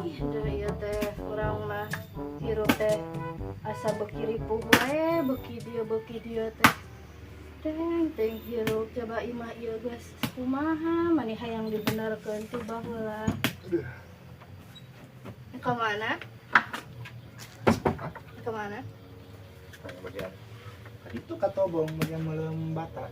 Ih, dari ieu teh urang mah hirup teh asa beki ripuh wae, beki dia teh. Teng hirup coba imah ieu geus kumaha maneh hayang dibenerkeun tiba heula. Ke mana? Ke mana? Bagian tadi itu katobong bagian malam bata.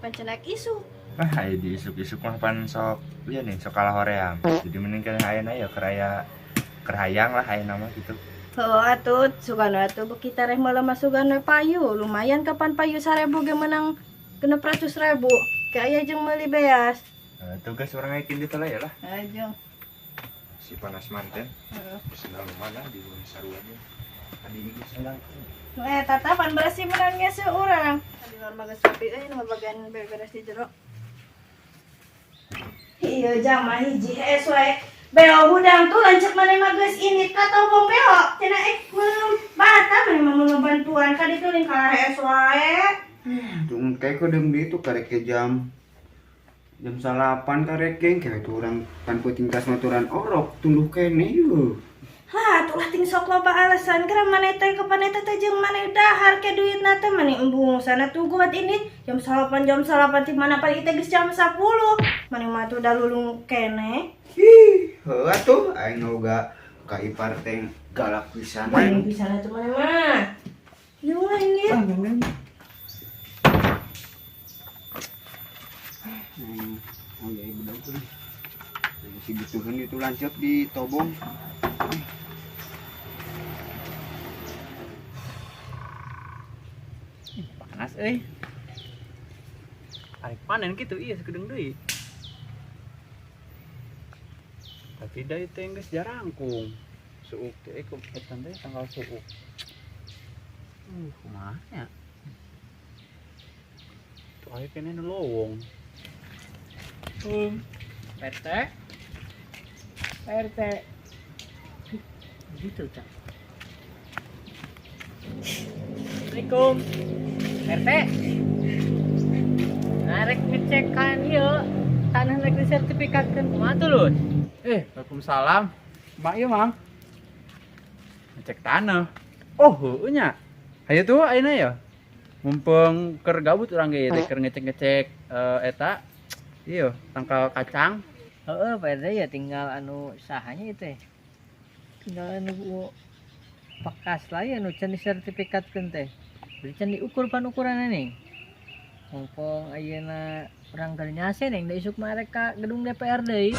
Pancenak isu. Ayo di isuk-isuk mah pan sok iya nih sok kalah hoream. Jadi mending kan ayeuna ya kerayang lah ayeuna mah gitu. Heuh atuh sugana atuh beki teh meuleum mah sugana payu. Lumayan kapan payu 1000 ge menang 600.000. Kayak aya jeung meuli beas. Tugas orang aikin ditu lah ya lah. Ajeng. Si panas manten. Heeh. Senang mana di saruannya. Tadi ini senang. Tatapan bersih menangnya seorang. Tadi normal geus sepi nu bagian beres di jero. Iya jama hiji wae. Beo hudang tuh lancek maneh mah geus ini katobong beo. Cenah meuleuh bata maneh mah meuleuh bantuan ka ditu ning kalah wae. Tung kayak kodem di itu karek ke jam 8 karek kayak itu orang kan puting kas motoran orok tunduh kene yuk. Hah, tuh lah ting sok loba alasan kira maneh teh ke paneh teh jeung maneh dahar ke duitna teh maneh embung sana tuh buat ini jam 8 ti mana pagi teh geus jam 10. Maneh mah tuh dalulung kene. Ih, heuh atuh aing oga ka ipar teh galak pisan. Maneh pisan atuh maneh mah. Ieu mah ini. Oh ya ibu tuh. Si butuhan itu lanjut di tobong. Panas arek panen gitu iya sekedeng deui. Tapi da teh geus jarangkung. Suuk teh etan teh tanggal suuk. Kumaha nya? Tuh aya kene nu lowong. PT RT gitu cak. Assalamualaikum RT. Narek ngecekan ieu tanah negeri sertifikatkeun kumaha tuh Lus? Waalaikumsalam. Mak ieu Mang. Ngecek tanah. Oh, heueuh nya. Hayu tuh ayeuna ya. Mumpung keur gabut urang ge teh keur ngecek-ngecek eta ieu tangkal kacang. Heeh, Pak RT ya tinggal anu sahanya itu. Tinggal anu bekas lah ya anu can sertifikatkeun teh. Beli can diukur pan ukuranna nih. Mumpung ayeuna urang keur nyase neng da isuk mah arek ka gedung DPR deui.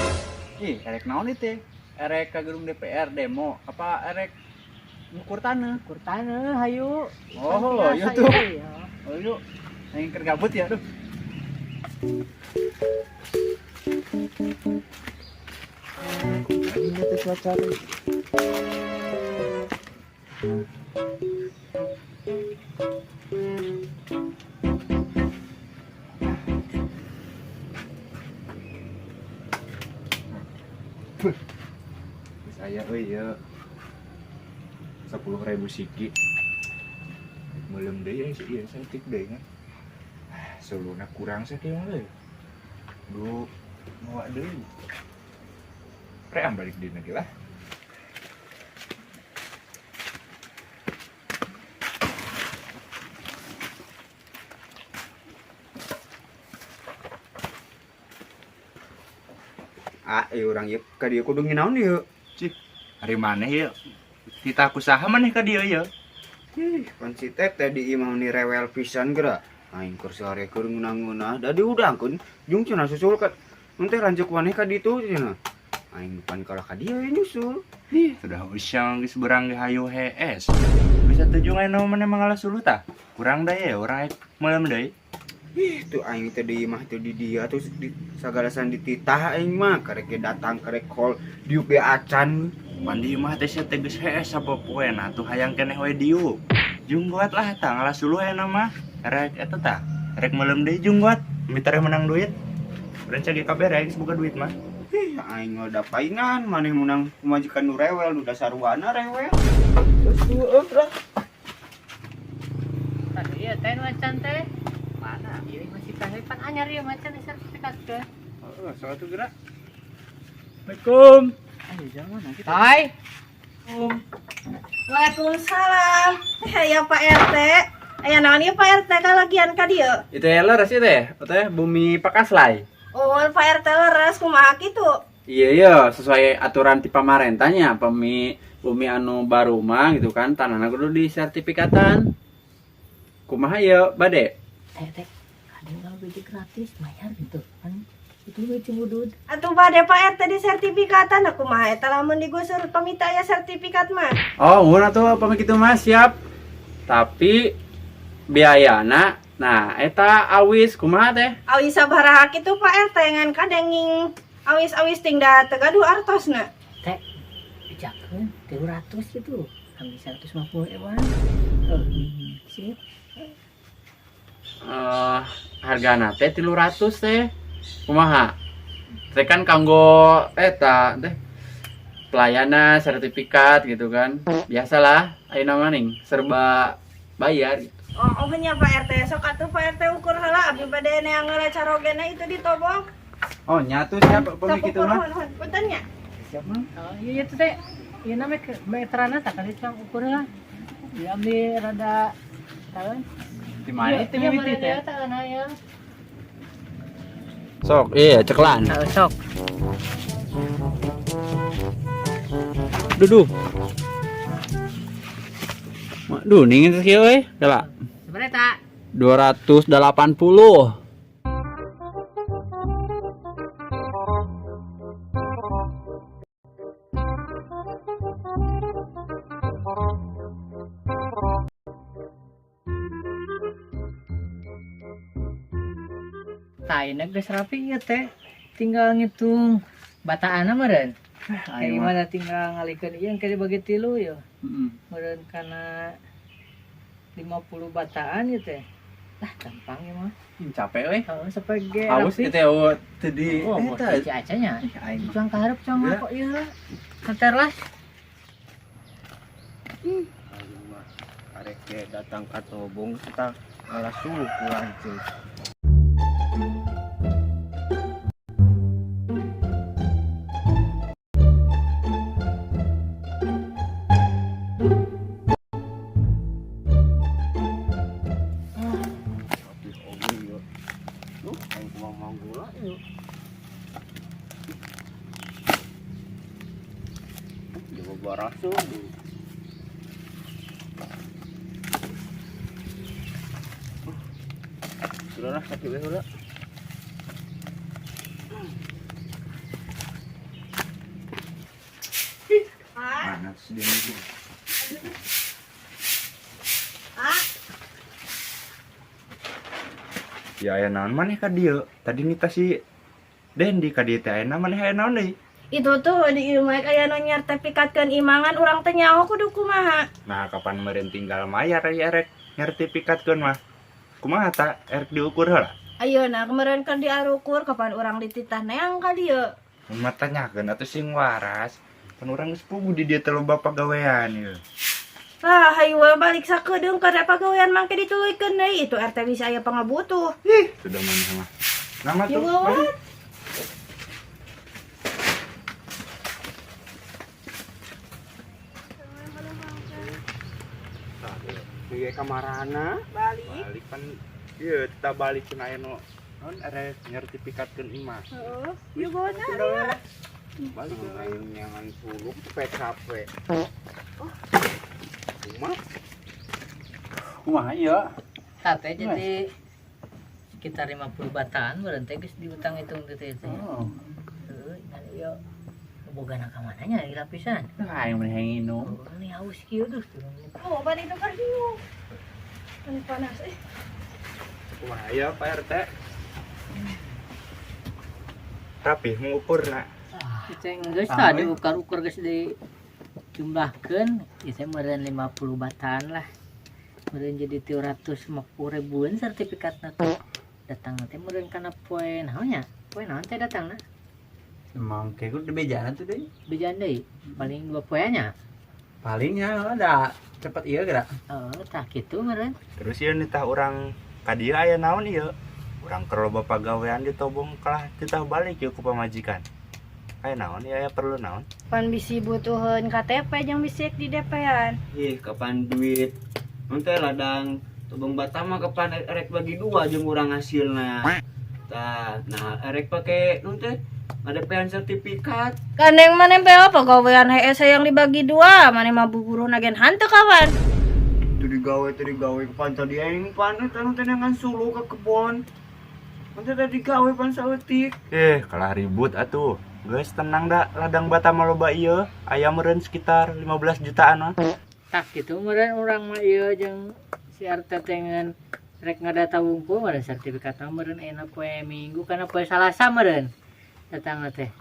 Ih, erek naon ieu? Erek ka gedung DPR demo apa erek ngukur tanah? Ukur tanah hayu. Oh, ieu tuh. Oh, yuk. Neng keur gabut ya, aduh. Ini teh cuaca. Saya ya 10.000 siki. Belum deh yang sih yang sentik deh kan. Seluruhnya kurang sakieu mah. Duh, mau deui. Ream balik di negeri lah. Orang ieu ka dieu kudu nginaon ieu. Cik, hari mana ya? Kita usaha maneh ka dieu ya. Pan si teteh di imah ni rewel pisan geura. Aing keur sare keur ngeunah-ngeunah da diudangkeun jeung cenah susul ka teh lanjut maneh ka ditu cenah. Aing pan kalah ka dieu nyusul. Sudah usang geus berang ge hayu HS. Bisa tujuh anu maneh mangala suluh tah. Kurang da ya urang malam deui. Tuh aing teh di imah teh di dia tuh di sagalasan dititah aing mah karek datang karek call diuk ge acan. Mandi mah teh sia teh geus HS sapopoena tuh hayang keneh we diuk. Jeung buat lah tah ngalah suluh aya mah. Rek eta tah. Rek malam deui jeung buat minta menang duit. Berencana ge kabeh rek boga duit mah. Aing ada paingan maneh menang majikan nu rewel nu dasarwana rewel. Terus lah. Tadi ya teh macan teh. Mana? Ieu masih kahe pan anyar ieu macan sertifikatkeun. Heeh, soal itu gerak. Assalamualaikum. Ayo jangan kita. Tai. Waalaikumsalam. Ya Pak RT. Aya naon ieu Pak RT kalagian ka dieu? Itu ya leres itu ya, teh bumi pakaslay. Oh, Pak RT leres kumaha kitu? Iya iya, sesuai aturan ti pamarentahnya, bumi anu baru mah gitu kan, tanahna kudu disertifikatan. Kumaha ya, Bade? Teh, kadang kalau beli gratis bayar gitu kan. Itu we cimudud. Atuh bade Pak RT di sertifikatan aku mah eta lamun digusur pamita aya sertifikat mah. Oh, mun atuh pamit kitu mah siap. Tapi biayana nah eta awis kumaha teh? Awis sabaraha kitu Pak RT ngan kadenging awis-awis ting da teu gaduh artosna. Teh, bijakeun 300 gitu. Kami 150 ewan. Oh, sip. Hargana teh 300 teh. Kumaha? Teh kan kanggo eta teh pelayanan sertifikat gitu kan. Biasalah ayeuna maning serba bayar gitu. Oh, nya Pak RT sok atuh Pak RT ukur heula abdi bade neang carogena itu ditobong. Oh, nyatu siapa Sok pamit kitu ukur mah? punten nya. Siap mah. Oh, iya itu teh. Ieu na meterana tak kali cang ukur lah. Ya ambil rada tahan. Di mana itu Iya, mimiti teh? tahan aya. Sok, iya ceklan. Sok. Duduh. Waduh, ningin sekieu euy, dala. Sebenarnya tak 280. Taina geus rapi ya teh. Tinggal ngitung bataana meureun. Kayak gimana tinggal ngalikeun ieu engke dibagi 3 ya. Meureun kana 50 bataan ya teh. Lah gampang ya mah. Capek euy. Heeh, sampai ge Haus rapi. teh oh tadi Oh, bos eta. si acanya. Aing Cang kaharep cang Ya. kok ieu lah. Kanter lah. Arek ge datang ka Tobong kita malah suruh pulang cuy. Baraso. Sudah lah, sakit udah. Mana sih dia itu? Ya aya naon maneh ka dieu? Tadi nita si Dendi ka dieu teh aya maneh aya naon deui? Itu tuh di ieu mah aya nu nyertifikatkeun imangan urang teh nyaho kudu kumaha. Nah, kapan meureun tinggal mayar ya rek nyertifikatkeun mah. Kumaha ta? Erek diukur heula. Ayeuna kemarin kan diarukur kapan urang dititah neang ka dieu. Mun mah tanyakeun atuh sing waras. Kan urang geus puguh di dieu teh loba pagawean ieu. Lah, hayu we balik sakedeung kada pagawean mangke dituluykeun deui itu RT bisa aya pangabutuh. Sudah mana mah. Nama Ya tuh. gawat. Iya kamarana. Balik kan ieu kita balik cenah aya nu naon erek nyertifikatkeun imah. Heeh. Ya gawat. Balik main nyangan suluk PKP. Rumah kumaha ieu? Tate jadi sekitar 50 bataan meureun teh geus diutang hitung teh teh. Oh. Heuh, dan ieu bogana ka mananya di lapisan. Aing mah nginum. Oh, ini haus kieu tuh. Oh, bani itu kan hiu. Kan panas Kumaha ya Pak RT? Rapih mengukurna. Ceng geus tadi ukar-ukar geus dijumlahkeun, ieu meureun 50 bataan lah. Meureun jadi 350 ribuan sertifikatna tuh. Datang teh meureun kana poe naon nya? Poe naon teh datangna? Emang kayak gue bejana tuh deh. Bejaan deui, paling 2 poeanya. Palingnya ada cepet iya gerak. Heeh, tah kitu meureun. Terus ieu nitah urang ka dieu aya naon ieu? Urang keur loba pagawean ditobong kalah titah balik ieu ku pamajikan. Ayo naon ya perlu naon? Pan bisi butuhun KTP jeung bisik di DP-an. Ih, kapan duit? Nanti ladang tebang batama kapan erek bagi dua jeung urang hasilna. Tah, nah erek pake nanti ada pean sertifikat. Kandeng mana apa gawean HES yang dibagi dua, mana mah buburu nagen hante kawan. Itu digawe kapan tadi aing pan eta nanti dengan sulu ke kebon. Nanti tadi gawe pan saeutik. Kalah ribut atuh. Guys, tenang dah, ladang Batam loba ieu, aya meureun sekitar 15 jutaan mah. Tak gitu meureun urang mah ieu jeung si RT tengen rek ngadata wungkul meureun sertifikat meureun enak poe Minggu kana poe Salasa meureun. Datang teh.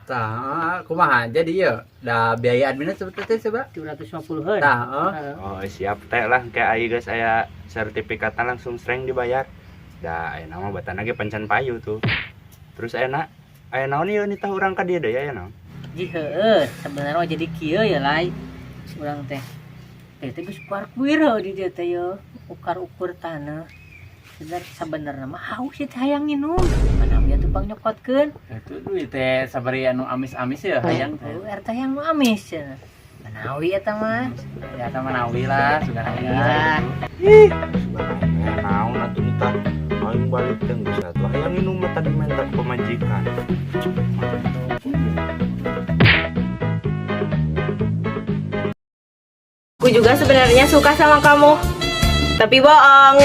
Tah, kumaha jadi ya? Da biaya adminnya seperti teh coba. 250-an. Tah, Oh, siap teh lah, kayak aya guys aya sertifikatna langsung sering dibayar. Da, aya nama batana ge pancan payu tuh. Terus aya naon ieu nitah urang ka dieu deui aya naon? Ji heueuh, sebenarnya mah jadi kieu ya lai. Urang teh. Teh geus kuar-kuir di dieu teh ye, ukar-ukur tanah. Sebenarnya mah haus teh hayang nginum. Mana dia tuh pang nyokotkeun. itu duit teh sabari anu amis-amis ya hayang teh. RT yang nu amis cenah. Manawi eta mah. Ya tah manawi lah, sugan Iya. Naon atuh nitah? Aing balik teh geus atuh. Aya nginum mah tadi mentak pemajikan. Aku juga sebenarnya suka sama kamu, tapi bohong.